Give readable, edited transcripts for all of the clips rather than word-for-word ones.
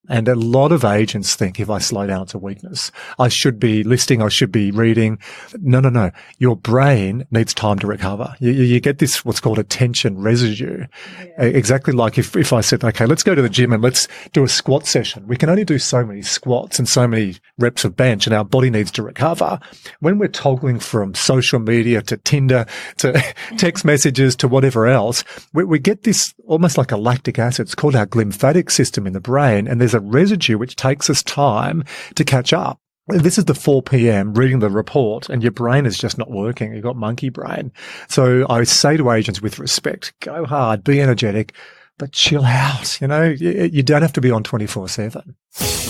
And a lot of agents think if I slow down, it's a weakness. I should be listening. I should be reading. No. Your brain needs time to recover. You get this, what's called attention residue. Yeah. Exactly like if I said, okay, let's go to the gym and let's do a squat session. We can only do so many squats and so many reps of bench, and our body needs to recover. When we're toggling from social media to Tinder to text messages to whatever else, we get this almost like a lactic acid. It's called our glymphatic system in the brain, and there's a residue which takes us time to catch up. This is the 4 p.m. reading the report and your brain is just not working. You've got monkey brain. So I say to agents with respect, go hard, be energetic, but chill out. You don't have to be on 24/7.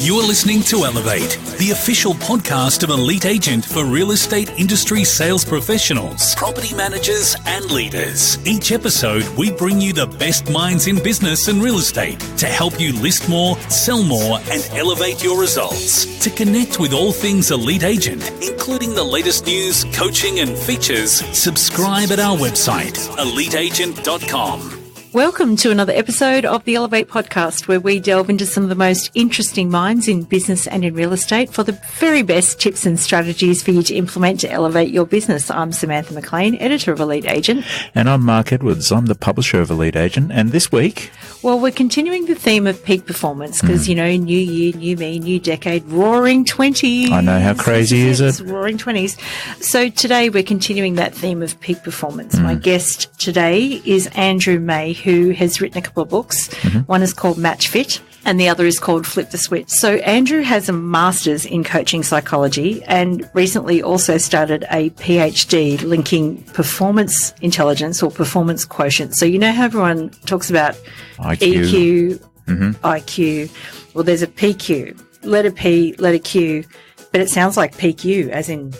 You are listening to Elevate, the official podcast of Elite Agent for real estate industry sales professionals, property managers, and leaders. Each episode, we bring you the best minds in business and real estate to help you list more, sell more, and elevate your results. To connect with all things Elite Agent, including the latest news, coaching, and features, subscribe at our website, eliteagent.com. Welcome to another episode of the Elevate podcast, where we delve into some of the most interesting minds in business and in real estate for the very best tips and strategies for you to implement to elevate your business. I'm Samantha McLean, editor of Elite Agent. And I'm Mark Edwards. I'm the publisher of Elite Agent. And this week... well, we're continuing the theme of peak performance because, new year, new me, new decade, roaring 20s. I know, how crazy is it? Roaring 20s. So today we're continuing that theme of peak performance. My guest today is Andrew May, who has written a couple of books. One is called Matchfit and the other is called Flip the Switch. So Andrew has a master's in coaching psychology and recently also started a PhD linking performance intelligence or performance quotient. So you know how everyone talks about IQ. EQ, IQ. Well, there's a PQ, letter P, letter Q, but it sounds like PQ as in...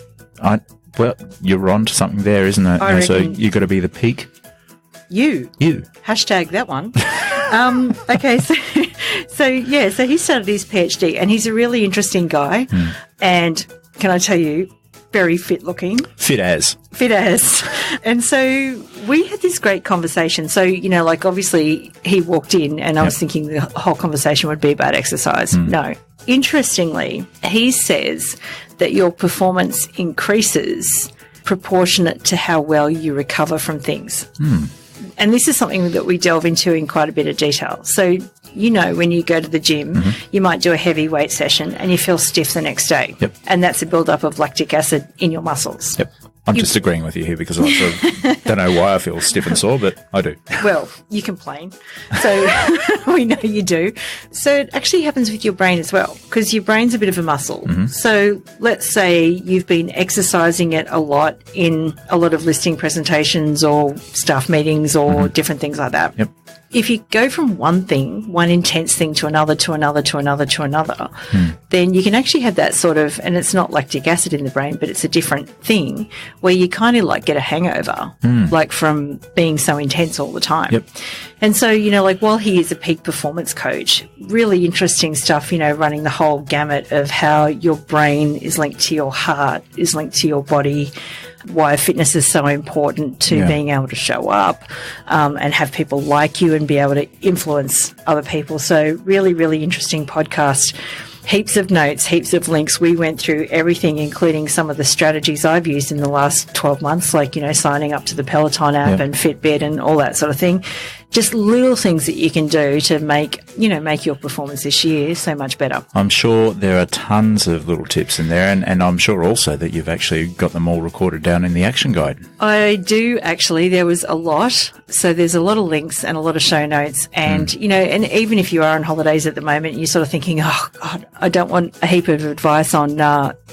well, you're on to something there, isn't it? So you've got to be the peak. You. Hashtag that one. Okay, so he started his PhD and he's a really interesting guy. And can I tell you, very fit looking. Fit as. And so we had this great conversation. So, obviously he walked in and I was thinking the whole conversation would be about exercise. No. Interestingly, he says that your performance increases proportionate to how well you recover from things. And this is something that we delve into in quite a bit of detail. So, when you go to the gym, you might do a heavy weight session and you feel stiff the next day. Yep. And that's a buildup of lactic acid in your muscles. Yep. I'm just agreeing with you here because I sort of don't know why I feel stiff and sore, but I do. Well, you complain. So we know you do. So it actually happens with your brain as well because your brain's a bit of a muscle. So let's say you've been exercising it a lot in a lot of listing presentations or staff meetings or different things like that. Yep. If you go from one intense thing to another, then you can actually have that sort of, and it's not lactic acid in the brain, but it's a different thing where you kind of like get a hangover, like from being so intense all the time. Yep. And so, while he is a peak performance coach, really interesting stuff, running the whole gamut of how your brain is linked to your heart, is linked to your body, why fitness is so important to being able to show up and have people like you and be able to influence other people. So really, really interesting podcast. Heaps of notes, heaps of links. We went through everything, including some of the strategies I've used in the last 12 months, like, signing up to the Peloton app and Fitbit and all that sort of thing. Just little things that you can do to make your performance this year so much better. I'm sure there are tons of little tips in there, and I'm sure also that you've actually got them all recorded down in the action guide. I do, actually. There was a lot. So there's a lot of links and a lot of show notes. And, and even if you are on holidays at the moment, you're sort of thinking, oh, God, I don't want a heap of advice on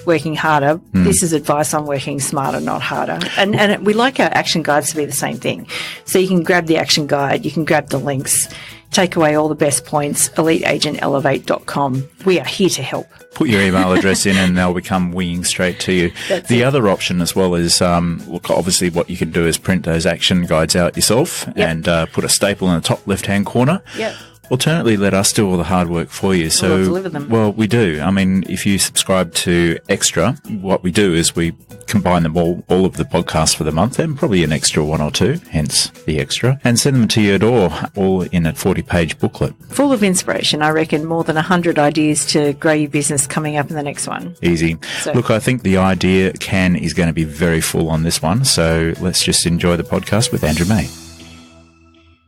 working harder. This is advice on working smarter, not harder. And we like our action guides to be the same thing. So you can grab the action guide, you can grab the links, take away all the best points, eliteagentelevate.com. We are here to help. Put your email address in and they'll become winging straight to you. The other option as well is, obviously what you can do is print those action guides out yourself and put a staple in the top left-hand corner. Yep. Alternately, let us do all the hard work for you. So, We'll deliver them. Well, we do. I mean, if you subscribe to Extra, what we do is we combine them all of the podcasts for the month, and probably an extra one or two, hence the extra, and send them to your door, all in a 40-page booklet. Full of inspiration. I reckon more than 100 ideas to grow your business coming up in the next one. Easy. So- Look, I think the idea is going to be very full on this one. So let's just enjoy the podcast with Andrew May.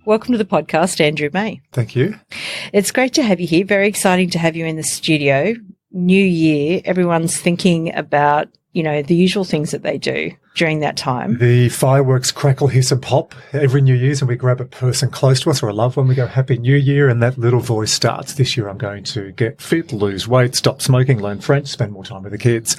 Welcome to the podcast, Andrew May. Thank you. It's great to have you here. Very exciting to have you in the studio. New year, everyone's thinking about, the usual things that they do during that time. The fireworks crackle, hiss and pop every New Year's, and we grab a person close to us or a loved one. We go, Happy New Year, and that little voice starts. This year I'm going to get fit, lose weight, stop smoking, learn French, spend more time with the kids.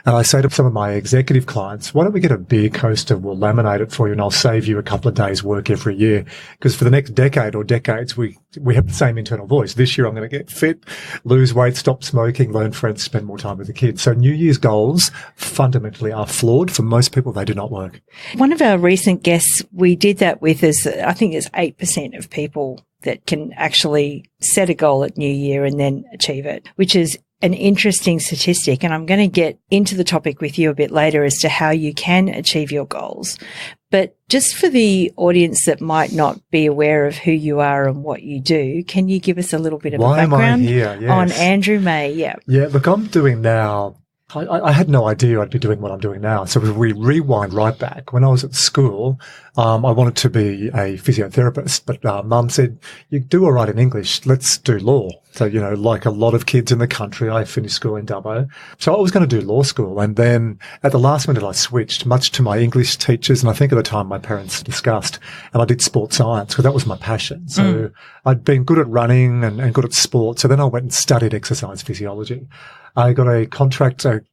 And I say to some of my executive clients, why don't we get a beer coaster? We'll laminate it for you and I'll save you a couple of days' work every year. Because for the next decade or decades, we have the same internal voice. This year I'm going to get fit, lose weight, stop smoking, learn French, spend more time with the kids. So New Year's goals fundamentally are flawed. For most people, they do not work. One of our recent guests we did that with is, I think it's 8% of people that can actually set a goal at New Year and then achieve it, which is an interesting statistic. And I'm going to get into the topic with you a bit later as to how you can achieve your goals. But just for the audience that might not be aware of who you are and what you do, can you give us a little bit of Why a background am I here? Yes. on Andrew May? Yeah. Yeah, look, I'm doing now. I had no idea I'd be doing what I'm doing now. So if we rewind right back, when I was at school, I wanted to be a physiotherapist, but Mum said, you do all right in English, let's do law. So, like a lot of kids in the country, I finished school in Dubbo. So I was going to do law school. And then at the last minute, I switched, much to my English teachers. And I think at the time my parents discussed, and I did sports science because that was my passion. So I'd been good at running and good at sport. So then I went and studied exercise physiology. I got a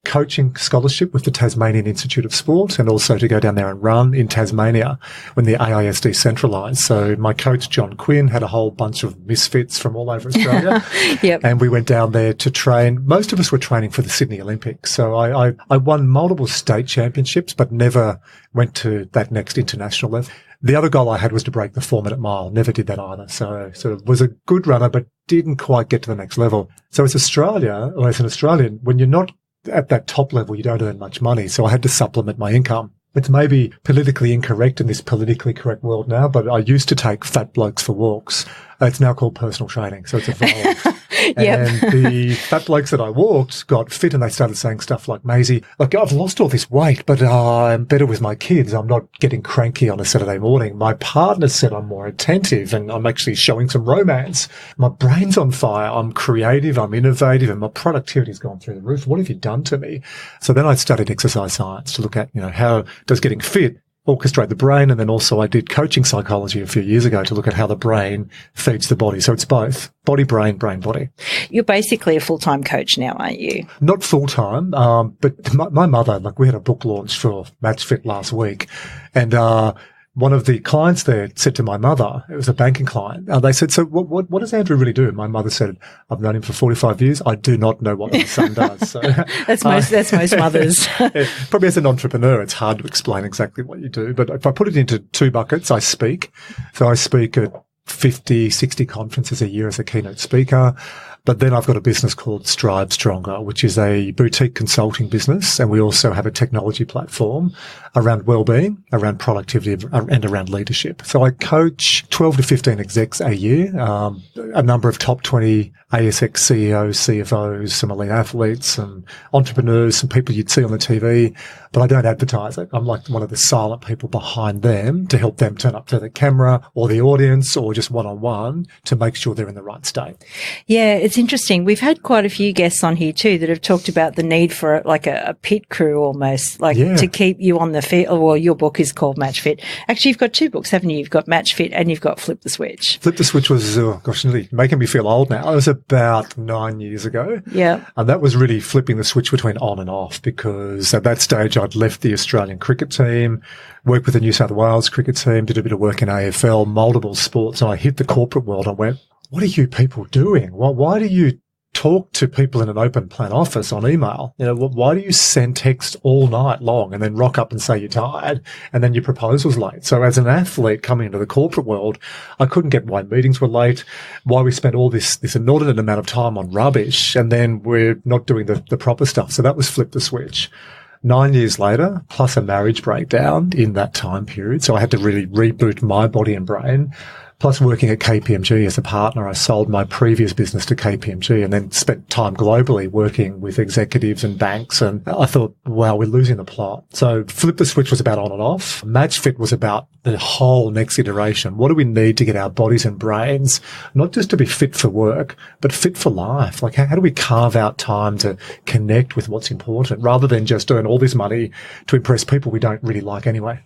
coaching scholarship with the Tasmanian Institute of Sport and also to go down there and run in Tasmania when the AISD centralised. So my coach, John Quinn, had a whole bunch of misfits from all over Australia. Yep. And we went down there to train. Most of us were training for the Sydney Olympics. So I won multiple state championships, but never went to that next international level. The other goal I had was to break the 4-minute mile. Never did that either. So sort of was a good runner, but didn't quite get to the next level. So as an Australian, when you're not at that top level, you don't earn much money. So I had to supplement my income. It's maybe politically incorrect in this politically correct world now, but I used to take fat blokes for walks. It's now called personal training, so it's evolved. Yep. And the fat blokes that I walked got fit and they started saying stuff like, Maisie, look, I've lost all this weight, but I'm better with my kids. I'm not getting cranky on a Saturday morning. My partner said I'm more attentive and I'm actually showing some romance. My brain's on fire. I'm creative. I'm innovative and my productivity's gone through the roof. What have you done to me? So then I studied exercise science to look at, how does getting fit orchestrate the brain, and then also I did coaching psychology a few years ago to look at how the brain feeds the body. So it's both body, brain, body. You're basically a full-time coach now, aren't you? Not full-time, but my mother, we had a book launch for Matchfit last week, and one of the clients there said to my mother, it was a banking client, they said, so what does Andrew really do? My mother said, I've known him for 45 years. I do not know what my son does. So, that's most mothers. Probably as an entrepreneur, it's hard to explain exactly what you do. But if I put it into two buckets, I speak. So I speak at 50, 60 conferences a year as a keynote speaker. But then I've got a business called Strive Stronger, which is a boutique consulting business. And we also have a technology platform around wellbeing, around productivity and around leadership. So I coach 12 to 15 execs a year, a number of top 20 ASX CEOs, CFOs, some elite athletes, some entrepreneurs, some people you'd see on the TV, but I don't advertise it. I'm like one of the silent people behind them to help them turn up to the camera or the audience or just one-on-one to make sure they're in the right state. Yeah, it's interesting. We've had quite a few guests on here too that have talked about the need for like a pit crew almost, to keep you on the field. Well, your book is called Matchfit. Actually, you've got two books, haven't you? You've got Matchfit and you've got Flip the Switch. Flip the Switch was, nearly making me feel old now. It was about 9 years ago. Yeah. And that was really flipping the switch between on and off because at that stage I'd left the Australian cricket team, worked with the New South Wales cricket team, did a bit of work in AFL, multiple sports, and I hit the corporate world and went, what are you people doing? Why do you talk to people in an open plan office on email. Why do you send text all night long and then rock up and say you're tired and then your proposal's late? So as an athlete coming into the corporate world, I couldn't get why meetings were late, why we spent all this inordinate amount of time on rubbish, and then we're not doing the proper stuff. So that was flip the switch. 9 years later, plus a marriage breakdown in that time period. So I had to really reboot my body and brain. Plus working at KPMG as a partner, I sold my previous business to KPMG and then spent time globally working with executives and banks. And I thought, wow, we're losing the plot. So Flip the Switch was about on and off. Matchfit was about the whole next iteration. What do we need to get our bodies and brains, not just to be fit for work, but fit for life? Like, how do we carve out time to connect with what's important rather than just earn all this money to impress people we don't really like anyway?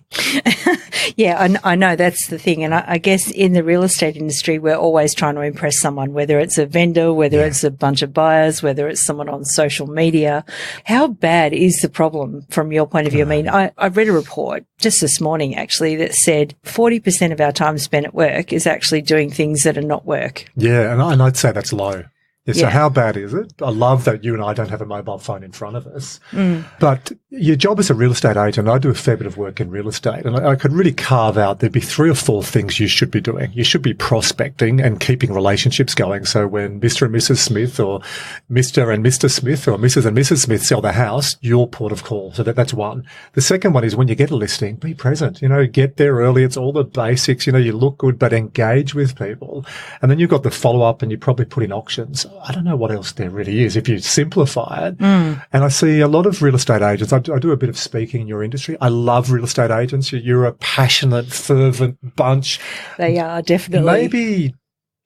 Yeah, I know that's the thing. And I guess in the real estate industry, we're always trying to impress someone, whether it's a vendor, whether it's a bunch of buyers, whether it's someone on social media. How bad is the problem from your point of view? I mean, I read a report just this morning, actually, that said 40% of our time spent at work is actually doing things that are not work. Yeah, and I'd say that's low. So how bad is it? I love that you and I don't have a mobile phone in front of us. But your job as a real estate agent, I do a fair bit of work in real estate, and I could really carve out, there'd be 3 or 4 things you should be doing. You should be prospecting and keeping relationships going. So when Mr. and Mrs. Smith or Mr. and Mr. Smith or Mrs. and Mrs. Smith sell their house, your port of call. So that's one. The second one is when you get a listing, be present. Get there early. It's all the basics. You look good, but engage with people. And then you've got the follow-up, and you probably put in auctions. I don't know what else there really is if you simplify it. And I see a lot of real estate agents. I do a bit of speaking in your industry. I love real estate agents. You're a passionate, fervent bunch. They are, definitely. Maybe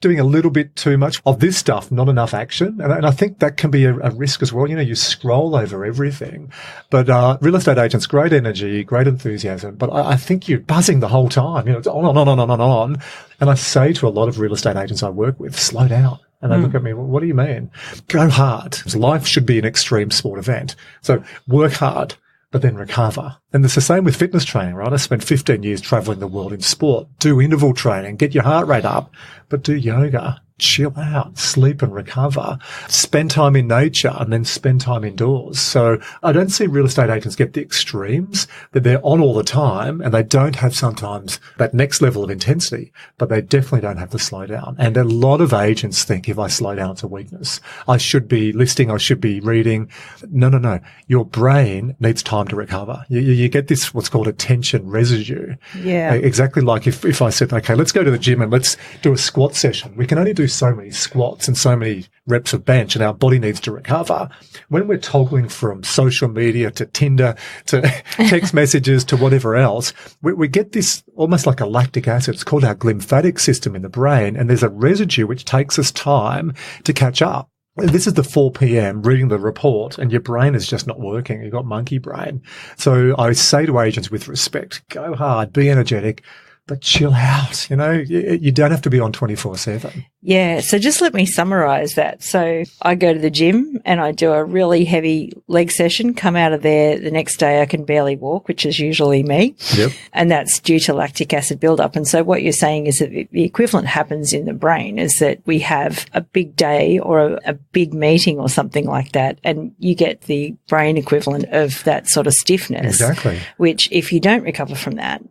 doing a little bit too much of this stuff, not enough action. And I think that can be a risk as well. You scroll over everything. But real estate agents, great energy, great enthusiasm. But I think you're buzzing the whole time. It's on. And I say to a lot of real estate agents I work with, slow down. And they look at me, well, what do you mean? Go hard. Life should be an extreme sport event. So work hard, but then recover. And it's the same with fitness training, right? I spent 15 years traveling the world in sport. Do interval training, get your heart rate up, but do yoga. Chill out, sleep and recover, spend time in nature, and then spend time indoors. So I don't see real estate agents get the extremes, that they're on all the time and they don't have sometimes that next level of intensity, but they definitely don't have the slow down. And a lot of agents think if I slow down, it's a weakness. I should be listing, I should be reading. No. Your brain needs time to recover. You get this, what's called attention residue. Yeah. Exactly like if I said, okay, let's go to the gym and let's do a squat session. We can only do so many squats and so many reps of bench, and our body needs to recover. When we're toggling from social media to Tinder to text messages to whatever else, we get this almost like a lactic acid. It's called our glymphatic system in the brain, and there's a residue which takes us time to catch up. This is the 4 p.m. reading the report and your brain is just not working. You've got monkey brain. So I say to agents with respect, go hard, be energetic, but chill out. You don't have to be on 24/7. Yeah. So just let me summarize that. So I go to the gym and I do a really heavy leg session, come out of there. The next day I can barely walk, which is usually me. Yep. And that's due to lactic acid buildup. And so what you're saying is that the equivalent happens in the brain is that we have a big day or a big meeting or something like that. And you get the brain equivalent of that sort of stiffness. Exactly. Which if you don't recover from that,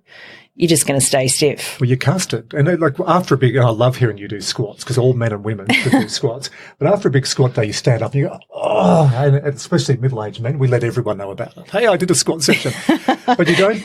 you're just going to stay stiff. Well, you're custard. And after a big, I love hearing you do squats because all men and women should do squats. But after a big squat day, you stand up and you go, oh, and especially middle-aged men, we let everyone know about it. Hey, I did a squat session. But you don't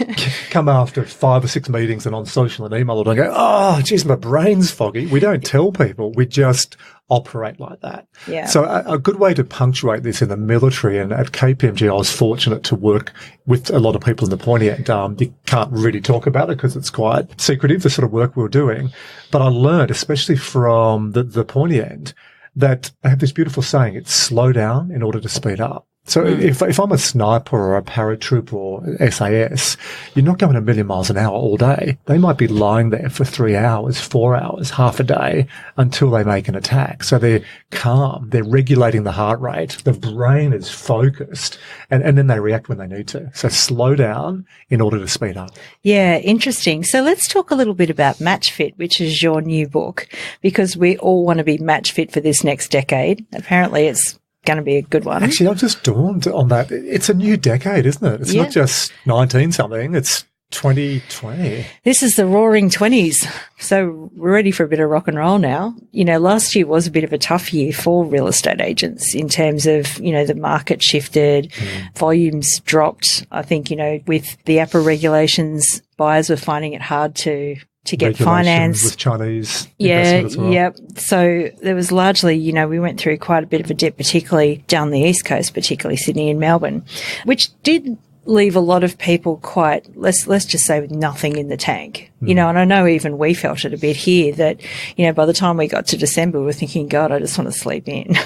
come after 5 or 6 meetings and on social and email and go, oh, geez, my brain's foggy. We don't tell people. We just operate like that. Yeah. So a good way to punctuate this in the military, and at KPMG I was fortunate to work with a lot of people in the pointy end. You can't really talk about it because it's quite secretive, the sort of work we were doing. But I learned, especially from the pointy end, that I have this beautiful saying, it's slow down in order to speed up. So if I'm a sniper or a paratrooper or SAS, you're not going a million miles an hour all day. They might be lying there for 3 hours, 4 hours, half a day until they make an attack. So they're calm. They're regulating the heart rate. The brain is focused and then they react when they need to. So slow down in order to speed up. Yeah, interesting. So let's talk a little bit about Matchfit, which is your new book, because we all want to be match fit for this next decade. Apparently it's going to be a good one. Actually, I've just dawned on that. It's a new decade, isn't it? It's not just 19 something. It's 2020. This is the roaring 20s. So we're ready for a bit of rock and roll now. You know, last year was a bit of a tough year for real estate agents in terms of, you know, the market shifted, volumes dropped. I think, you know, with the APRA regulations, buyers were finding it hard to get finance with Chinese investment as well. Yeah. So there was largely, you know, we went through quite a bit of a dip, particularly down the East Coast, particularly Sydney and Melbourne, which did leave a lot of people quite, let's just say, with nothing in the tank. You know, and I know even we felt it a bit here that, you know, by the time we got to December, we were thinking, God, I just want to sleep in.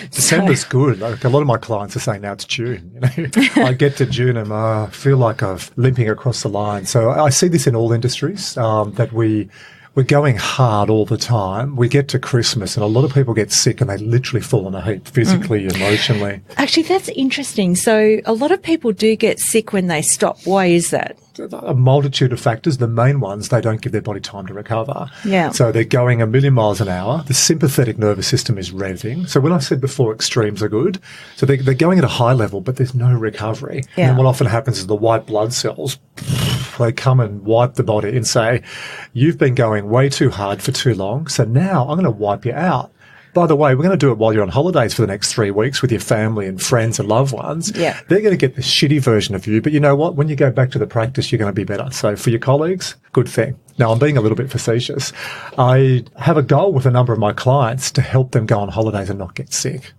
December's good. Like a lot of my clients are saying now it's June. You know, I get to June and I feel like I'm limping across the line. So I see this in all industries, that we're going hard all the time. We get to Christmas and a lot of people get sick and they literally fall in a heap physically, emotionally. Actually, that's interesting. So a lot of people do get sick when they stop. Why is that? A multitude of factors. The main ones, they don't give their body time to recover. Yeah. So they're going a million miles an hour. The sympathetic nervous system is revving. So when I said before extremes are good, so they're going at a high level, but there's no recovery. Yeah. And what often happens is the white blood cells, they come and wipe the body and say, you've been going way too hard for too long. So now I'm going to wipe you out. By the way, we're going to do it while you're on holidays for the next 3 weeks with your family and friends and loved ones. Yeah. They're going to get the shitty version of you. But you know what? When you go back to the practice, you're going to be better. So for your colleagues, good thing. Now, I'm being a little bit facetious. I have a goal with a number of my clients to help them go on holidays and not get sick.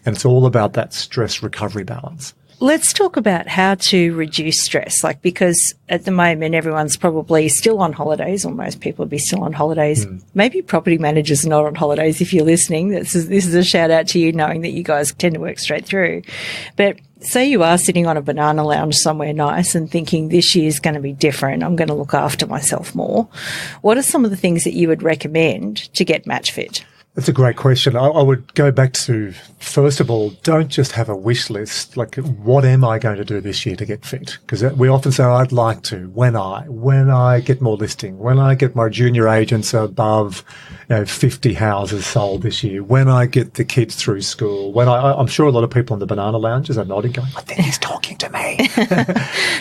And it's all about that stress recovery balance. Let's talk about how to reduce stress, because at the moment everyone's probably still on holidays, or most people will be still on holidays. Maybe property managers are not on holidays if you're listening. This is a shout out to you, knowing that you guys tend to work straight through. But say you are sitting on a banana lounge somewhere nice and thinking this year's going to be different, I'm going to look after myself more. What are some of the things that you would recommend to get match fit? That's a great question. I would go back to, first of all, don't just have a wish list. Like, what am I going to do this year to get fit? Because we often say, I'd like to, when I get more listing, when I get my junior agents above, 50 houses sold this year, when I get the kids through school, when I'm sure a lot of people in the banana lounges are nodding going, I think he's talking to me.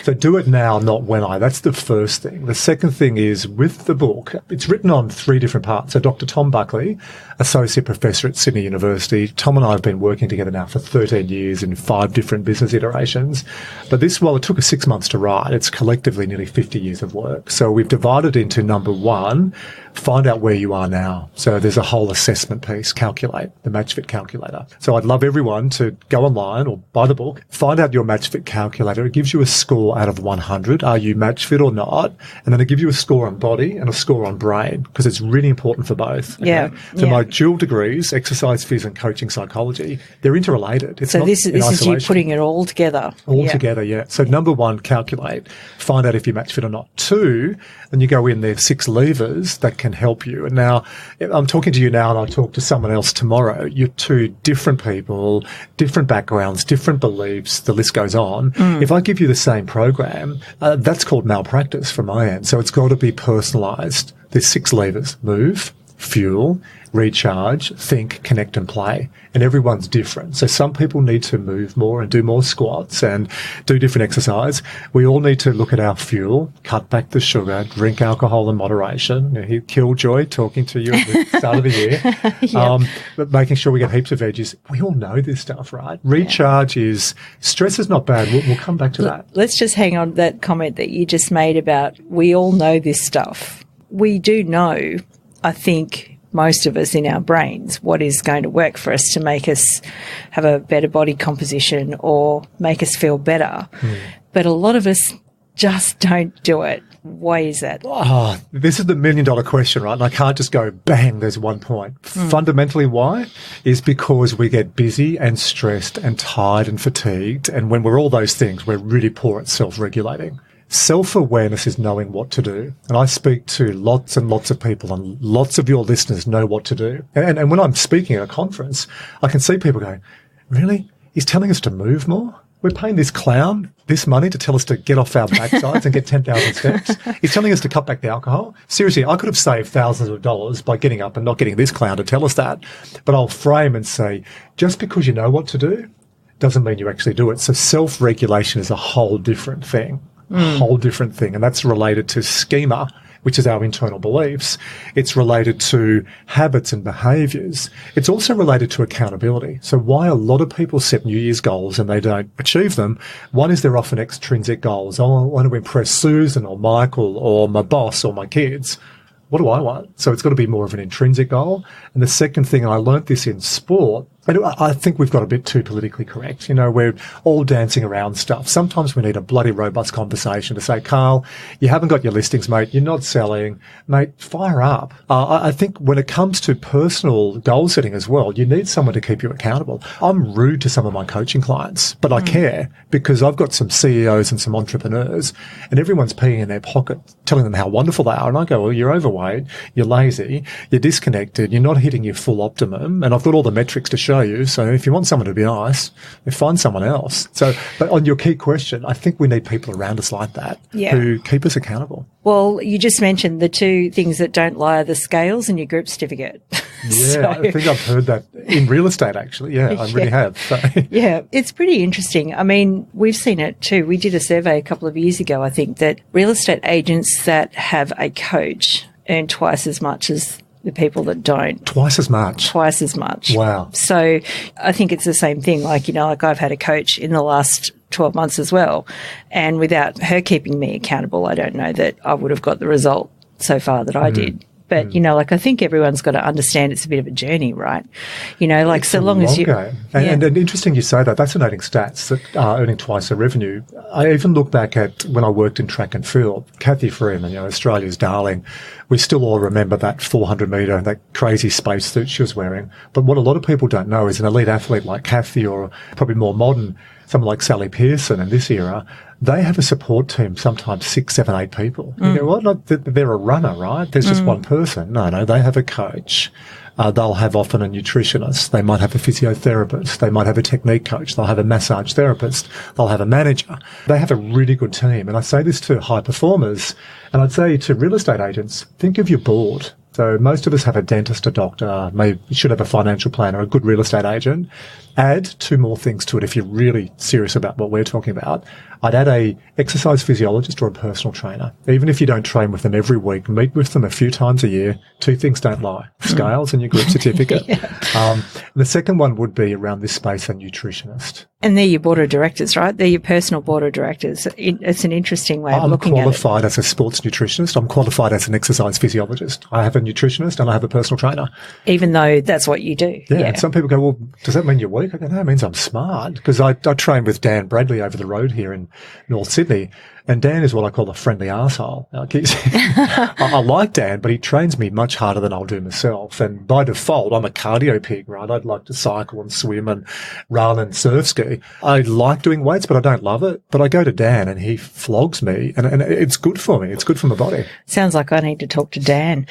So do it now, not when that's the first thing. The second thing is with the book, it's written on 3 different parts. So Dr. Tom Buckley, Associate Professor at Sydney University. Tom and I have been working together now for 13 years in 5 different business iterations. But this, while it took us 6 months to write, it's collectively nearly 50 years of work. So we've divided into number 1, find out where you are now. So there's a whole assessment piece, calculate, the Matchfit calculator. So I'd love everyone to go online or buy the book, find out your Matchfit calculator. It gives you a score out of 100. Are you Matchfit or not? And then it gives you a score on body and a score on brain, because it's really important for both. Okay? Yeah. So my dual degrees, exercise, phys and coaching psychology, they're interrelated. It's so not this is you putting it all together. Together, yeah. So number 1, calculate. Find out if you're Matchfit or not. 2, and you go in there, 6 levers that can help you. And now I'm talking to you now and I'll talk to someone else tomorrow. You're 2 different people, different backgrounds, different beliefs. The list goes on. If I give you the same program, that's called malpractice from my end. So it's got to be personalized. There's 6 levers: move, fuel, recharge, think, connect and play. And everyone's different. So some people need to move more and do more squats and do different exercise. We all need to look at our fuel, cut back the sugar, drink alcohol in moderation. Killjoy talking to you at the start of the year. But making sure we get heaps of veggies. We all know this stuff, right? Recharge is, stress is not bad. We'll come back to that. Let's just hang on to that comment that you just made about we all know this stuff. We do know, I think, most of us in our brains, what is going to work for us to make us have a better body composition or make us feel better. But a lot of us just don't do it. Why is that? Oh, this is the $1 million question, right? And I can't just go, bang, there's one point. Fundamentally, why? Is because we get busy and stressed and tired and fatigued. And when we're all those things, we're really poor at self-regulating. Self-awareness is knowing what to do. And I speak to lots and lots of people, and lots of your listeners know what to do. And when I'm speaking at a conference, I can see people going, really? He's telling us to move more? We're paying this clown this money to tell us to get off our backsides and get 10,000 steps. He's telling us to cut back the alcohol. Seriously, I could have saved thousands of dollars by getting up and not getting this clown to tell us that. But I'll frame and say, just because you know what to do doesn't mean you actually do it. So self-regulation is a whole different thing. A whole different thing. And that's related to schema, which is our internal beliefs. It's related to habits and behaviors. It's also related to accountability. So why a lot of people set New Year's goals and they don't achieve them, one is they're often extrinsic goals. Oh, I want to impress Susan or Michael or my boss or my kids. What do I want? So it's got to be more of an intrinsic goal. And the second thing, and I learnt this in sport, and I think we've got a bit too politically correct. You know, we're all dancing around stuff. Sometimes we need a bloody robust conversation to say, Carl, you haven't got your listings, mate. You're not selling. Mate, fire up. I think when it comes to personal goal setting as well, you need someone to keep you accountable. I'm rude to some of my coaching clients, but I care because I've got some CEOs and some entrepreneurs and everyone's peeing in their pocket, telling them how wonderful they are. And I go, well, you're overweight, you're lazy, you're disconnected, you're not hitting your full optimum. And I've got all the metrics to show you. So if you want someone to be nice, find someone else. So, but on your key question, I think we need people around us like that who keep us accountable. Well, you just mentioned the two things that don't lie are the scales and your group certificate. Yeah, I think I've heard that in real estate, actually. Yeah, I really have. So. Yeah, it's pretty interesting. I mean, we've seen it too. We did a survey a couple of years ago, I think, that real estate agents that have a coach earn twice as much as the people that don't. Twice as much? Twice as much. Wow. So I think it's the same thing. Like, you know, like I've had a coach in the last 12 months as well. And without her keeping me accountable, I don't know that I would have got the result so far that I did. But, you know, like I think everyone's got to understand it's a bit of a journey, right? You know, like it's so long as you... And interesting you say that. Fascinating stats that are earning twice the revenue. I even look back at when I worked in track and field. Kathy Freeman, you know, Australia's darling. We still all remember that 400 metre, that crazy spacesuit she was wearing. But what a lot of people don't know is an elite athlete like Kathy, or probably more modern, someone like Sally Pearson in this era, they have a support team, sometimes 6, 7, 8 people. You go, well, not that they're a runner, right? There's just one person. No, they have a coach. They'll have often a nutritionist. They might have a physiotherapist. They might have a technique coach. They'll have a massage therapist. They'll have a manager. They have a really good team. And I say this to high performers, and I'd say to real estate agents, think of your board. So most of us have a dentist, a doctor, maybe you should have a financial planner, a good real estate agent. Add 2 more things to it if you're really serious about what we're talking about. I'd add a exercise physiologist or a personal trainer. Even if you don't train with them every week, meet with them a few times a year. 2 things don't lie: scales and your group certificate. The second one would be around this space, a nutritionist. And they're your board of directors, right? They're your personal board of directors. It's an interesting way of looking at it. I'm qualified as a sports nutritionist. I'm qualified as an exercise physiologist. I have a nutritionist and I have a personal trainer. Even though that's what you do. Yeah. And some people go, well, does that mean you're weak? I go, no, it means I'm smart. Because I train with Dan Bradley over the road here in North Sydney. And Dan is what I call a friendly arsehole. I like Dan, but he trains me much harder than I'll do myself. And by default, I'm a cardio pig, right? I'd like to cycle and swim and run and surf ski. I like doing weights, but I don't love it. But I go to Dan and he flogs me, and it's good for me. It's good for my body. Sounds like I need to talk to Dan.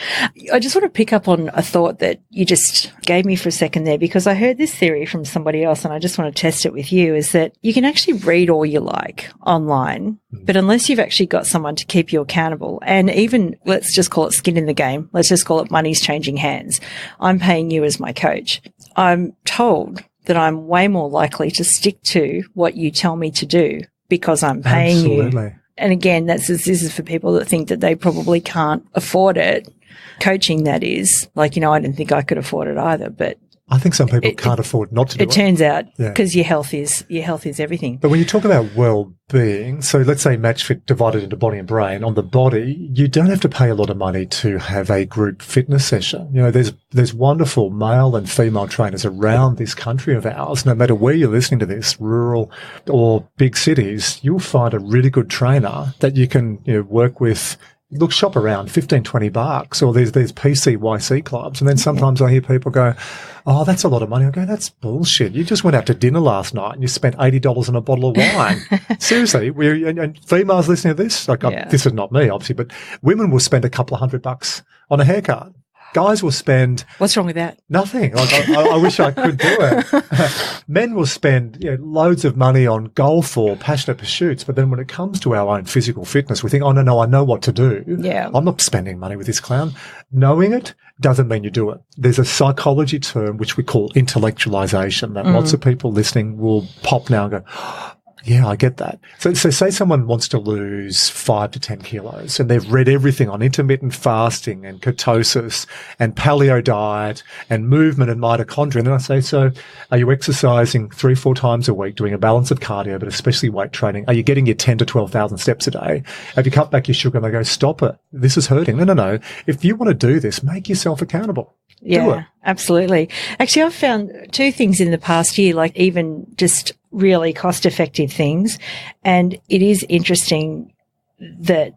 I just want to pick up on a thought that you just gave me for a second there, because I heard this theory from somebody else and I just want to test it with you, is that you can actually read all you like online, but unless you've actually got someone to keep you accountable, and even let's just call it skin in the game, let's just call it money's changing hands. I'm paying you as my coach. I'm told that I'm way more likely to stick to what you tell me to do because I'm paying you. And again, this is for people that think that they probably can't afford it. Coaching, that is. Like, you know, I didn't think I could afford it either, but I think some people can't afford not to do it. It turns out, because your health is everything. But when you talk about well-being, so let's say Matchfit divided into body and brain. On the body, you don't have to pay a lot of money to have a group fitness session. You know, there's wonderful male and female trainers around this country of ours. No matter where you're listening to this, rural or big cities, you'll find a really good trainer that you can, work with. Look, shop around, $15-20, or there's PCYC clubs. And then sometimes I hear people go, oh, that's a lot of money. I go, that's bullshit. You just went out to dinner last night and you spent $80 on a bottle of wine. Seriously. And females listening to this, this is not me, obviously, but women will spend a couple of $100 on a haircut. Guys will spend... What's wrong with that? Nothing. I wish I could do it. Men will spend loads of money on golf or passionate pursuits, but then when it comes to our own physical fitness, we think, oh, no, I know what to do. Yeah. I'm not spending money with this clown. Knowing it doesn't mean you do it. There's a psychology term which we call intellectualization that lots of people listening will pop now and go, yeah, I get that. So say someone wants to lose 5 to 10 kilos and they've read everything on intermittent fasting and ketosis and paleo diet and movement and mitochondria. And then I say, so are you exercising 3-4 times a week, doing a balance of cardio, but especially weight training? Are you getting your 10 to 12,000 steps a day? Have you cut back your sugar? And they go, stop it. This is hurting. No. If you want to do this, make yourself accountable. Yeah, absolutely. Actually, I've found 2 things in the past year, like even just really cost-effective things. And it is interesting that,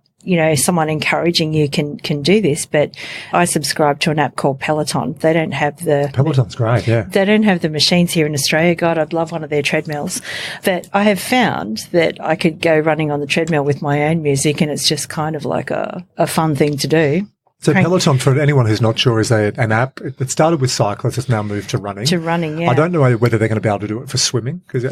someone encouraging you can do this. But I subscribe to an app called Peloton. They don't have the... Peloton's great, yeah. They don't have the machines here in Australia. God, I'd love one of their treadmills. But I have found that I could go running on the treadmill with my own music, and it's just kind of like a fun thing to do. So Peloton, for anyone who's not sure, is an app. It started with cyclists. It's now moved to running. Yeah. I don't know whether they're going to be able to do it for swimming because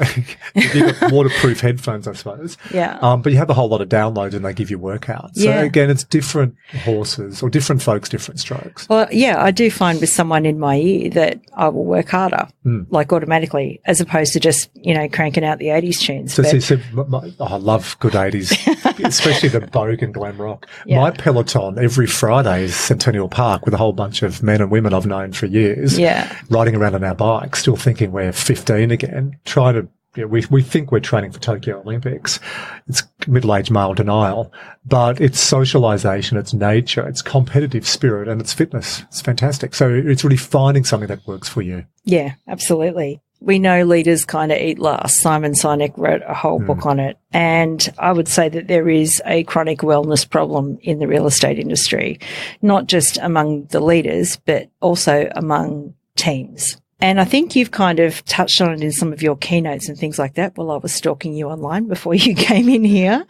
you've got waterproof headphones, I suppose. Yeah. But you have a whole lot of downloads and they give you workouts. So again, it's different horses or different folks, different strokes. Well, yeah, I do find with someone in my ear that I will work harder, like automatically, as opposed to just, cranking out the 80s tunes. So I love good 80s, especially the Vogue and glam rock. Yeah. My Peloton every Friday is Centennial Park with a whole bunch of men and women I've known for years, riding around on our bikes, still thinking we're 15 again, trying to, we think we're training for Tokyo Olympics. It's middle-aged male denial, but it's socialization, it's nature, it's competitive spirit, and it's fitness. It's fantastic. So it's really finding something that works for you. Yeah, absolutely. We know leaders kind of eat last. Simon Sinek wrote a whole book on it. And I would say that there is a chronic wellness problem in the real estate industry, not just among the leaders, but also among teams. And I think you've kind of touched on it in some of your keynotes and things like that while I was stalking you online before you came in here.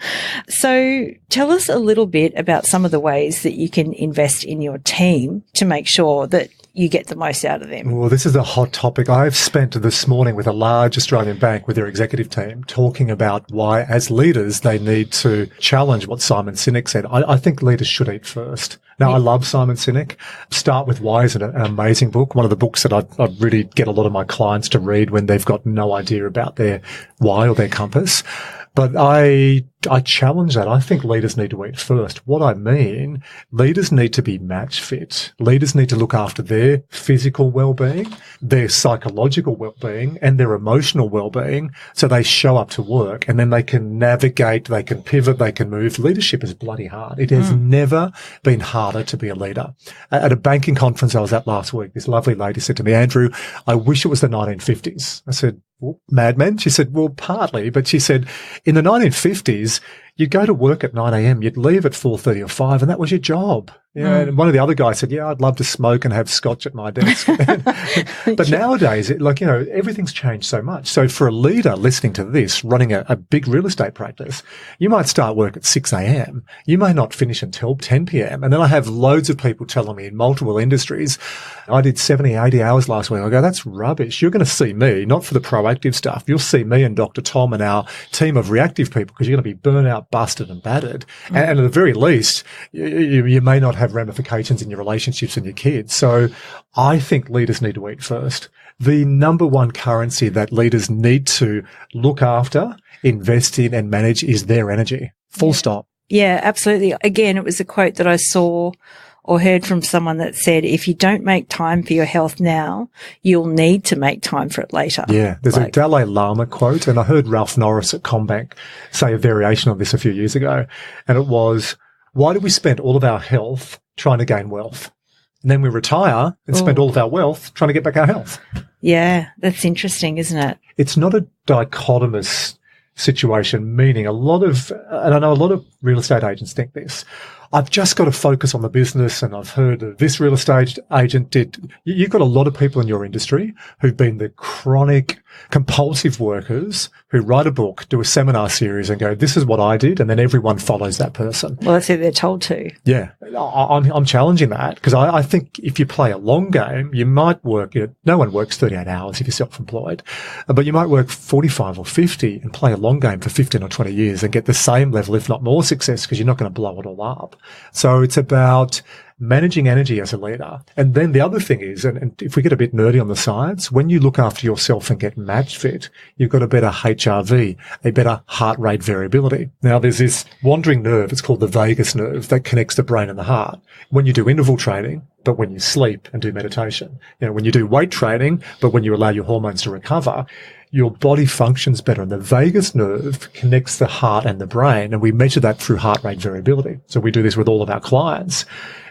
So tell us a little bit about some of the ways that you can invest in your team to make sure that you get the most out of them. Well, this is a hot topic. I've spent this morning with a large Australian bank with their executive team talking about why, as leaders, they need to challenge what Simon Sinek said. I think leaders should eat first. Now, I love Simon Sinek. Start With Why is an amazing book. One of the books that I really get a lot of my clients to read when they've got no idea about their why or their compass. But I challenge that. I think leaders need to eat first. What I mean, leaders need to be match fit. Leaders need to look after their physical well-being, their psychological well-being, and their emotional well-being so they show up to work and then they can navigate, they can pivot, they can move. Leadership is bloody hard. It has never been harder to be a leader. At a banking conference I was at last week, this lovely lady said to me, Andrew, I wish it was the 1950s. I said, well, madmen? She said, well, partly, but she said, in the 1950s, you'd go to work at 9 a.m., you'd leave at 4:30 or 5, and that was your job. And one of the other guys said, yeah, I'd love to smoke and have scotch at my desk. But nowadays, everything's changed so much. So for a leader listening to this, running a big real estate practice, you might start work at 6 a.m. You may not finish until 10 p.m. And then I have loads of people telling me in multiple industries, I did 70, 80 hours last week. I go, that's rubbish. You're going to see me, not for the proactive stuff. You'll see me and Dr. Tom and our team of reactive people because you're going to be burnt out, busted and battered. And at the very least, you may not have ramifications in your relationships and your kids. So I think leaders need to eat first. The number one currency that leaders need to look after, invest in and manage is their energy. Full stop. Yeah, absolutely. Again, it was a quote that I saw or heard from someone that said, if you don't make time for your health now, you'll need to make time for it later. Yeah, there's a Dalai Lama quote, and I heard Ralph Norris at Combank say a variation of this a few years ago, and it was, why do we spend all of our health trying to gain wealth? And then we retire and spend all of our wealth trying to get back our health. Yeah, that's interesting, isn't it? It's not a dichotomous situation, meaning and I know a lot of real estate agents think this, I've just got to focus on the business, and I've heard that this real estate agent did. You've got a lot of people in your industry who've been the chronic compulsive workers who write a book, do a seminar series and go, this is what I did, and then everyone follows that person. Well, that's what they're told to. Yeah. I'm challenging that, because I think if you play a long game, you might work, no one works 38 hours if you're self-employed, but you might work 45 or 50 and play a long game for 15 or 20 years and get the same level, if not more success, because you're not going to blow it all up. So it's about managing energy as a leader. And then the other thing is, and if we get a bit nerdy on the sides, when you look after yourself and get Matchfit, you've got a better HRV, a better heart rate variability. Now, there's this wandering nerve, it's called the vagus nerve, that connects the brain and the heart. When you do interval training, but when you sleep and do meditation, when you do weight training, but when you allow your hormones to recover, your body functions better. And the vagus nerve connects the heart and the brain, and we measure that through heart rate variability. So we do this with all of our clients.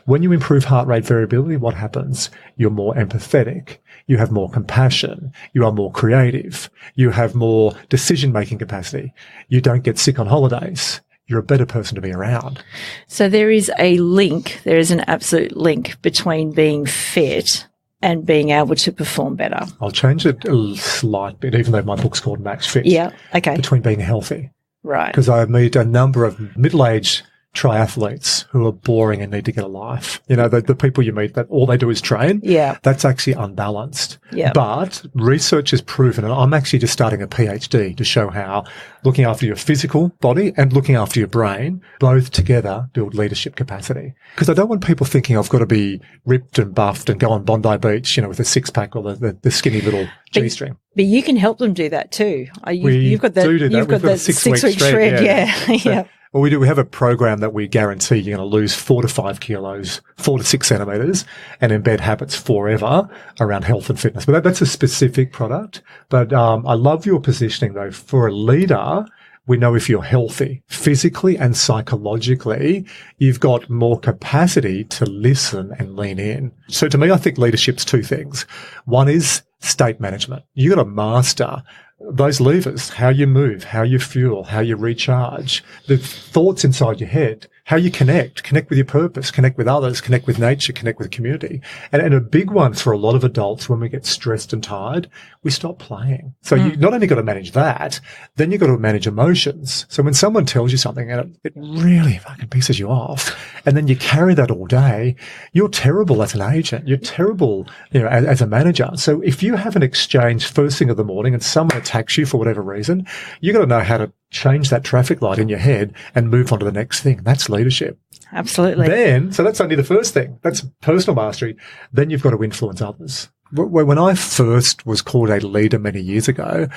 When you improve heart rate variability, what happens? You're more empathetic. You have more compassion. You are more creative. You have more decision-making capacity. You don't get sick on holidays. You're a better person to be around. So there is an absolute link between being fit and being able to perform better. I'll change it a slight bit, even though my book's called Matchfit. Yeah, okay. Between being healthy. Right. Because I meet a number of middle-aged triathletes who are boring and need to get a life. The people you meet that all they do is train. Yeah. That's actually unbalanced. Yeah. But research has proven, and I'm actually just starting a PhD to show how looking after your physical body and looking after your brain both together build leadership capacity. Because I don't want people thinking I've got to be ripped and buffed and go on Bondi Beach, with a six-pack or the skinny little G-string. But you can help them do that too. You've got that. You've got that 6 week shred. Yeah. So, yeah. Well, we have a program that we guarantee you're going to lose 4 to 5 kilos, 4 to 6 centimeters, and embed habits forever around health and fitness. But that's a specific product. But I love your positioning, though. For a leader, we know if you're healthy, physically and psychologically, you've got more capacity to listen and lean in. So to me, I think leadership's two things. One is state management. You've got to master those levers, how you move, how you fuel, how you recharge, the thoughts inside your head, how you connect with your purpose, connect with others, connect with nature, connect with community. And a big one for a lot of adults, when we get stressed and tired, we stop playing. So you not only got to manage that, then you've got to manage emotions. So when someone tells you something and it really fucking pisses you off, and then you carry that all day, you're terrible as an agent. You're terrible, as a manager. So if you have an exchange first thing of the morning and someone attacks you for whatever reason, you got to know how to change that traffic light in your head and move on to the next thing. That's leadership. Absolutely. So that's only the first thing. That's personal mastery. Then you've got to influence others. When I first was called a leader many years ago,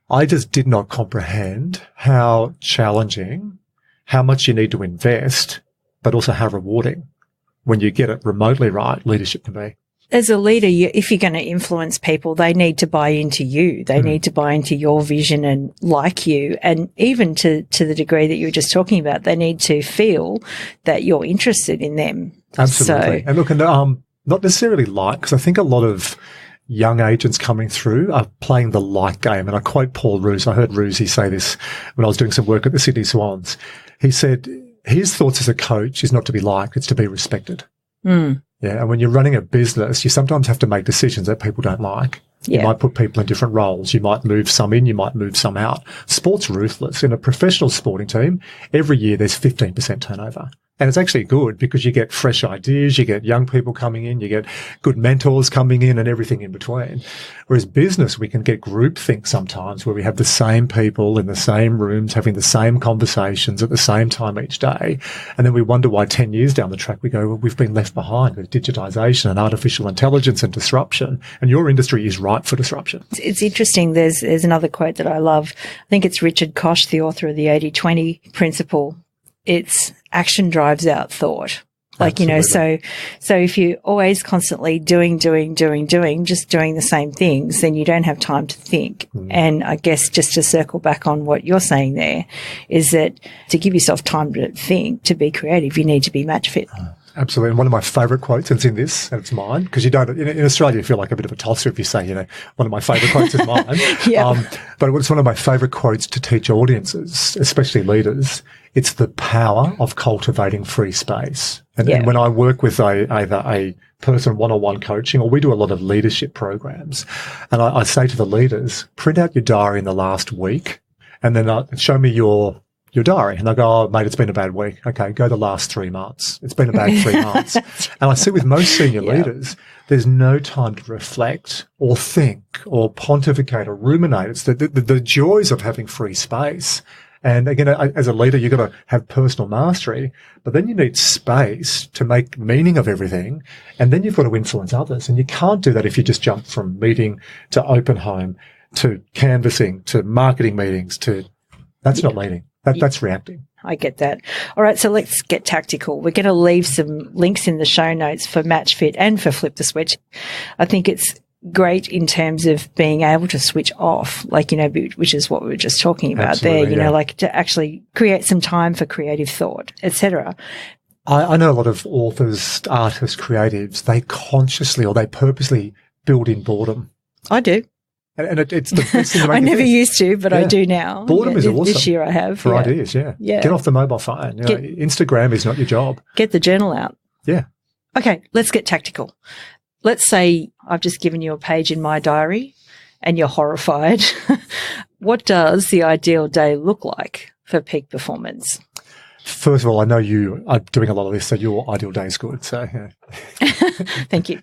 I just did not comprehend how challenging, how much you need to invest, but also how rewarding, when you get it remotely right, leadership can be. As a leader, if you're going to influence people, they need to buy into you. They need to buy into your vision and like you. And even to the degree that you were just talking about, they need to feel that you're interested in them. Absolutely. And look, not necessarily because I think a lot of young agents coming through are playing the like game. And I quote Paul Roos. I heard Roosie say this when I was doing some work at the Sydney Swans. He said his thoughts as a coach is not to be liked, it's to be respected. Yeah, and when you're running a business, you sometimes have to make decisions that people don't like. Yeah. You might put people in different roles. You might move some in, you might move some out. Sport's ruthless. In a professional sporting team, every year there's 15% turnover. And it's actually good because you get fresh ideas, you get young people coming in, you get good mentors coming in and everything in between. Whereas business, we can get groupthink sometimes where we have the same people in the same rooms having the same conversations at the same time each day. And then we wonder why 10 years down the track we go, well, we've been left behind with digitization and artificial intelligence and disruption. And your industry is ripe for disruption. It's interesting. There's another quote that I love. I think it's Richard Koch, the author of the 80-20 principle. It's action drives out thought. Like, Absolutely. so if you're always constantly doing, just doing the same things, then you don't have time to think. And I guess just to circle back on what you're saying there is that to give yourself time to think, to be creative, you need to be match fit. Absolutely. And one of my favourite quotes, and it's in this, and it's mine, because you don't, in Australia, you feel like a bit of a tosser if you say, one of my favourite quotes is mine. Yeah. But it's one of my favourite quotes to teach audiences, especially leaders. It's the power of cultivating free space. And when I work with either a person one-on-one coaching, or we do a lot of leadership programs, and I say to the leaders, print out your diary in the last week, and then show me your diary. And I go, oh, mate, it's been a bad week. Okay, go the last 3 months. It's been a bad 3 months. And I see with most senior leaders, there's no time to reflect or think or pontificate or ruminate. It's the joys of having free space. And again, as a leader, you've got to have personal mastery, but then you need space to make meaning of everything. And then you've got to influence others. And you can't do that if you just jump from meeting to open home to canvassing to marketing meetings that's not leading. That's reacting. I get that. All right, so let's get tactical. We're going to leave some links in the show notes for Matchfit and for Flip the Switch. I think it's great in terms of being able to switch off, which is what we were just talking about. Absolutely, there, like to actually create some time for creative thought, etc. I know a lot of authors, artists, creatives, they consciously or they purposely build in boredom. I do. And it's the best thing to make I never think. used to, but I do now. Boredom is awesome. This year I have. For ideas, yeah. Get off the mobile phone. Instagram is not your job. Get the journal out. Yeah. Okay, let's get tactical. Let's say I've just given you a page in my diary and you're horrified. What does the ideal day look like for peak performance? First of all, I know you are doing a lot of this, so your ideal day is good. So, Thank you.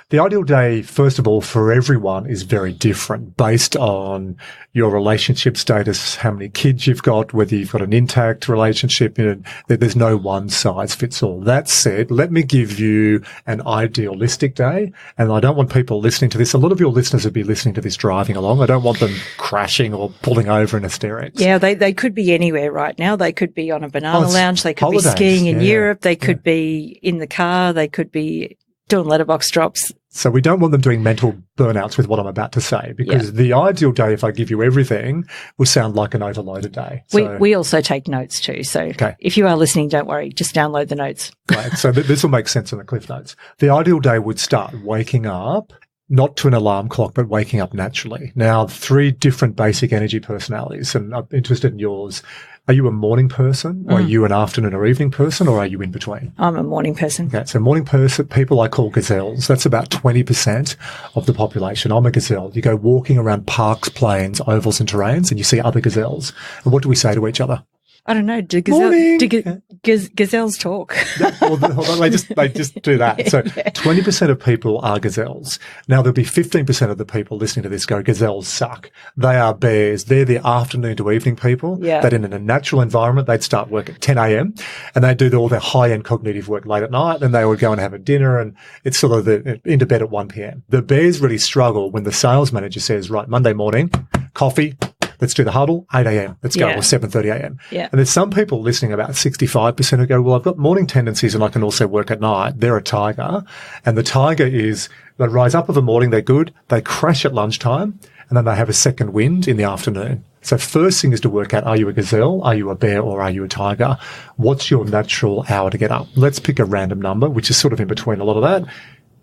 The ideal day, first of all, for everyone is very different based on your relationship status, how many kids you've got, whether you've got an intact relationship. There's no one size fits all. That said, let me give you an idealistic day. And I don't want people listening to this. A lot of your listeners would be listening to this driving along. I don't want them crashing or pulling over in hysterics. Yeah, they could be anywhere right now. They could be on a banana lounge. They could holidays, be skiing in Europe. They could be in the car. They could be doing letterbox drops. So we don't want them doing mental burnouts with what I'm about to say, because the ideal day, if I give you everything, would sound like an overloaded day. So, we also take notes too. So if you are listening, don't worry. Just download the notes. Right. So this will make sense in the cliff notes. The ideal day would start waking up, not to an alarm clock, but waking up naturally. Now, 3 different basic energy personalities, and I'm interested in yours. Are you a morning person, or are you an afternoon or evening person, or are you in between? I'm a morning person. Okay, so morning person, people I call gazelles. That's about 20% of the population. I'm a gazelle. You go walking around parks, plains, ovals and terrains, and you see other gazelles. And what do we say to each other? I don't know. Do gazelles talk? Well, they just do that. So 20% of people are gazelles. Now, there'll be 15% of the people listening to this go, gazelles suck. They are bears. They're the afternoon to evening people. Yeah. That in a natural environment, they'd start work at 10 a.m. and they do all their high-end cognitive work late at night, and they would go and have a dinner, and it's sort of into bed at 1 p.m. The bears really struggle when the sales manager says, right, Monday morning, coffee, let's do the huddle, 8 a.m. Let's go, or 7:30 a.m. Yeah. And there's some people listening, about 65% who go, well, I've got morning tendencies and I can also work at night. They're a tiger. And the tiger is, they rise up of a morning, they're good, they crash at lunchtime, and then they have a second wind in the afternoon. So first thing is to work out, are you a gazelle, are you a bear, or are you a tiger? What's your natural hour to get up? Let's pick a random number, which is sort of in between a lot of that.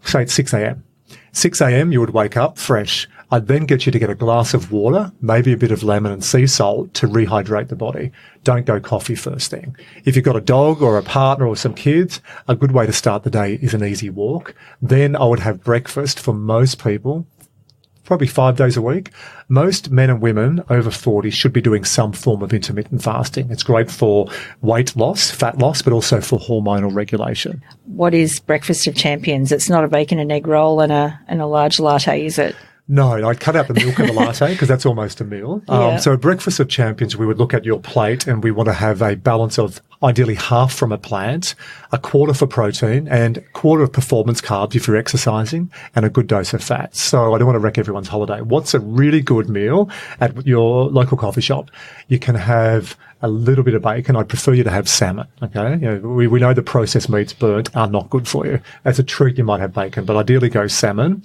Say it's 6 a.m. 6 a.m. you would wake up fresh. I'd then get you to get a glass of water, maybe a bit of lemon and sea salt to rehydrate the body. Don't go coffee first thing. If you've got a dog or a partner or some kids, a good way to start the day is an easy walk. Then I would have breakfast for most people, probably 5 days a week. Most men and women over 40 should be doing some form of intermittent fasting. It's great for weight loss, fat loss, but also for hormonal regulation. What is breakfast of champions? It's not a bacon and egg roll and a large latte, is it? No, I'd cut out the milk and the latte because that's almost a meal. So a breakfast of champions, we would look at your plate and we want to have a balance of ideally half from a plant, a quarter for protein and a quarter of performance carbs if you're exercising, and a good dose of fat. So I don't want to wreck everyone's holiday. What's a really good meal at your local coffee shop? You can have a little bit of bacon. I'd prefer you to have salmon. Okay. We know the processed meats burnt are not good for you. As a treat, you might have bacon, but ideally go salmon.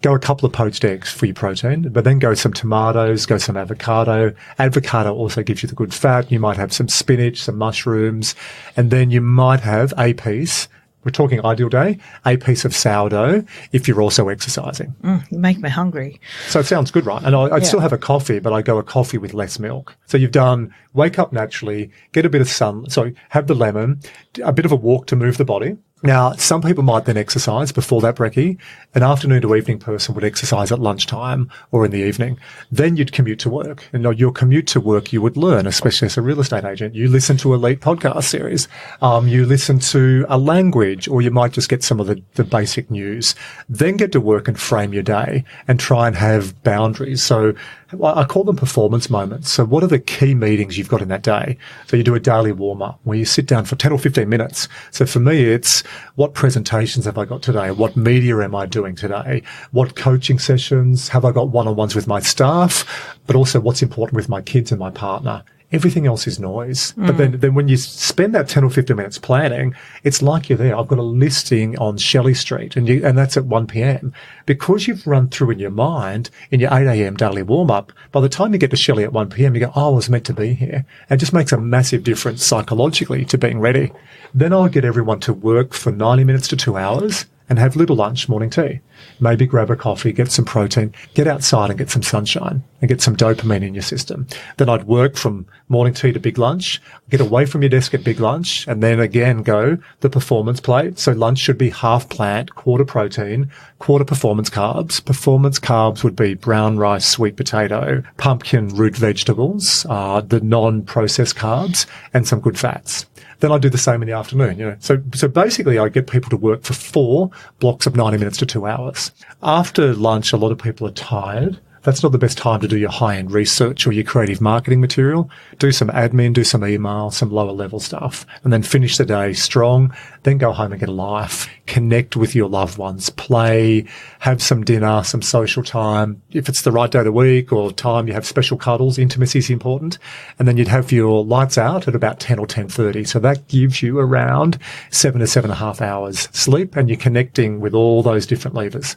Go a couple of poached eggs for your protein, but then go some tomatoes, go some avocado. Avocado also gives you the good fat. You might have some spinach, some mushrooms, and then you might have a piece, we're talking ideal day, a piece of sourdough if you're also exercising. You make me hungry. So it sounds good, right? And I'd still have a coffee, but I go a coffee with less milk. So you've done wake up naturally, get a bit of sun, have the lemon, a bit of a walk to move the body. Now, some people might then exercise before that brekkie. An afternoon to evening person would exercise at lunchtime or in the evening. Then you'd commute to work. And your commute to work, you would learn, especially as a real estate agent. You listen to elite podcast series. You listen to a language, or you might just get some of the basic news. Then get to work and frame your day and try and have boundaries. So I call them performance moments. So what are the key meetings you've got in that day? So you do a daily warm-up where you sit down for 10 or 15 minutes. So for me, it's what presentations have I got today? What media am I doing today? What coaching sessions? Have I got one-on-ones with my staff? But also what's important with my kids and my partner? Everything else is noise. But then when you spend that 10 or 15 minutes planning, it's like you're there. I've got a listing on Shelley Street and that's at 1 p.m. Because you've run through in your mind in your 8 a.m. daily warm up, by the time you get to Shelley at 1 p.m., you go, I was meant to be here. And it just makes a massive difference psychologically to being ready. Then I'll get everyone to work for 90 minutes to 2 hours and have little lunch, morning tea. Maybe grab a coffee, get some protein, get outside and get some sunshine and get some dopamine in your system. Then I'd work from morning tea to big lunch, get away from your desk at big lunch, and then again go the performance plate. So lunch should be half plant, quarter protein, quarter performance carbs. Performance carbs would be brown rice, sweet potato, pumpkin root vegetables, the non-processed carbs, and some good fats. Then I do the same in the afternoon, So basically I get people to work for 4 blocks of 90 minutes to 2 hours. After lunch, a lot of people are tired. That's not the best time to do your high-end research or your creative marketing material. Do some admin, do some email, some lower level stuff, and then finish the day strong. Then go home and get a life. Connect with your loved ones. Play, have some dinner, some social time. If it's the right day of the week or time, you have special cuddles. Intimacy is important. And then you'd have your lights out at about 10 or 10:30. So that gives you around 7 to 7.5 hours sleep, and you're connecting with all those different levers.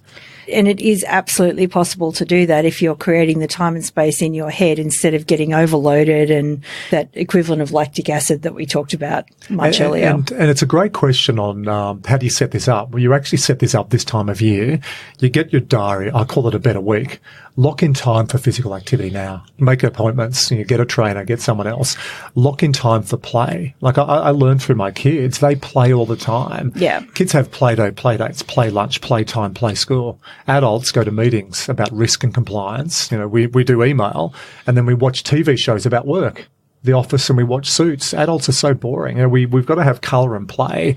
And it is absolutely possible to do that if you're creating the time and space in your head instead of getting overloaded and that equivalent of lactic acid that we talked about much earlier. And it's a great question on how do you set this up? Well, you actually set this up this time of year. You get your diary. I call it a better week. Lock in time for physical activity now. Make appointments. You get a trainer, get someone else. Lock in time for play. Like I learned through my kids, they play all the time. Yeah. Kids have play dates, play lunch, play time, play school. Adults go to meetings about risk and compliance. We do email and then we watch TV shows about work, The Office, and we watch Suits. Adults are so boring. We've got to have colour and play.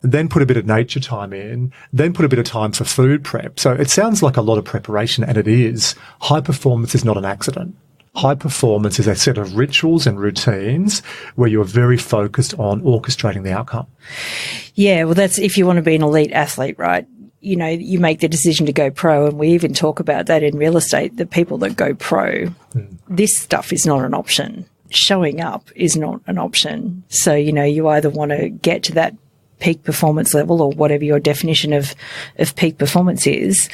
Then put a bit of nature time in, then put a bit of time for food prep. So it sounds like a lot of preparation, and it is. High performance is not an accident. High performance is a set of rituals and routines where you're very focused on orchestrating the outcome. Yeah, well, that's if you want to be an elite athlete, right? You make the decision to go pro, and we even talk about that in real estate, the people that go pro, this stuff is not an option. Showing up is not an option. So, you either want to get to that peak performance level or whatever your definition of peak performance is,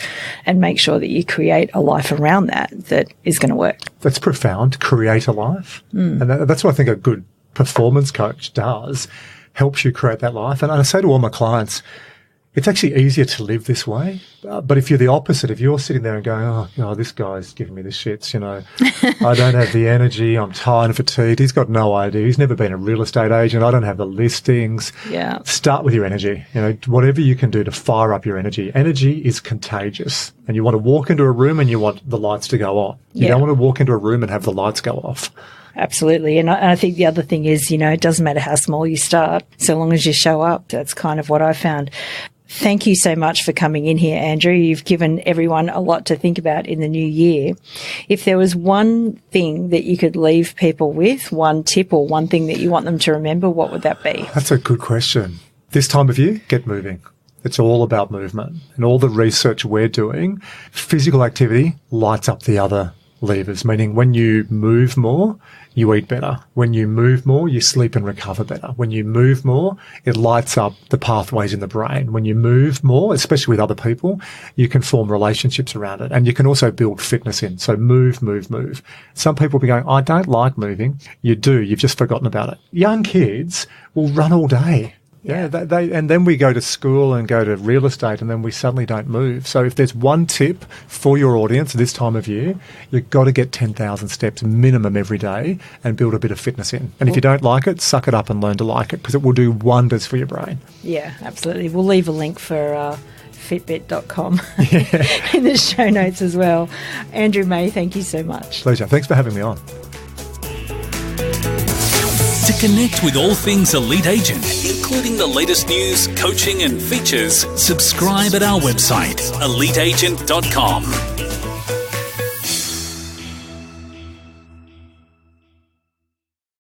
and make sure that you create a life around that is going to work. That's profound. Create a life. And that's what I think a good performance coach does, helps you create that life. And I say to all my clients, it's actually easier to live this way. But if you're the opposite, if you're sitting there and going, this guy's giving me the shits, I don't have the energy, I'm tired and fatigued, he's got no idea, he's never been a real estate agent, I don't have the listings. Yeah. Start with your energy. Whatever you can do to fire up your energy. Energy is contagious. And you want to walk into a room and you want the lights to go on. You don't want to walk into a room and have the lights go off. Absolutely. And I think the other thing is, it doesn't matter how small you start, so long as you show up. That's kind of what I found. Thank you so much for coming in here, Andrew. You've given everyone a lot to think about in the new year. If there was one thing that you could leave people with, one tip or one thing that you want them to remember, what would that be? That's a good question. This time of year, get moving. It's all about movement. And all the research we're doing, physical activity lights up the other levers, meaning when you move more, you eat better. When you move more, you sleep and recover better. When you move more, it lights up the pathways in the brain. When you move more, especially with other people, you can form relationships around it. And you can also build fitness in. So move, move, move. Some people will be going, I don't like moving. You do. You've just forgotten about it. Young kids will run all day. Yeah, and then we go to school and go to real estate, and then we suddenly don't move. So if there's one tip for your audience this time of year, you've got to get 10,000 steps minimum every day and build a bit of fitness in. And if you don't like it, suck it up and learn to like it, because it will do wonders for your brain. Yeah, absolutely. We'll leave a link for fitbit.com in the show notes as well. Andrew May, thank you so much. Pleasure. Thanks for having me on. To connect with all things Elite Agent, including the latest news, coaching and features, subscribe at our website, eliteagent.com.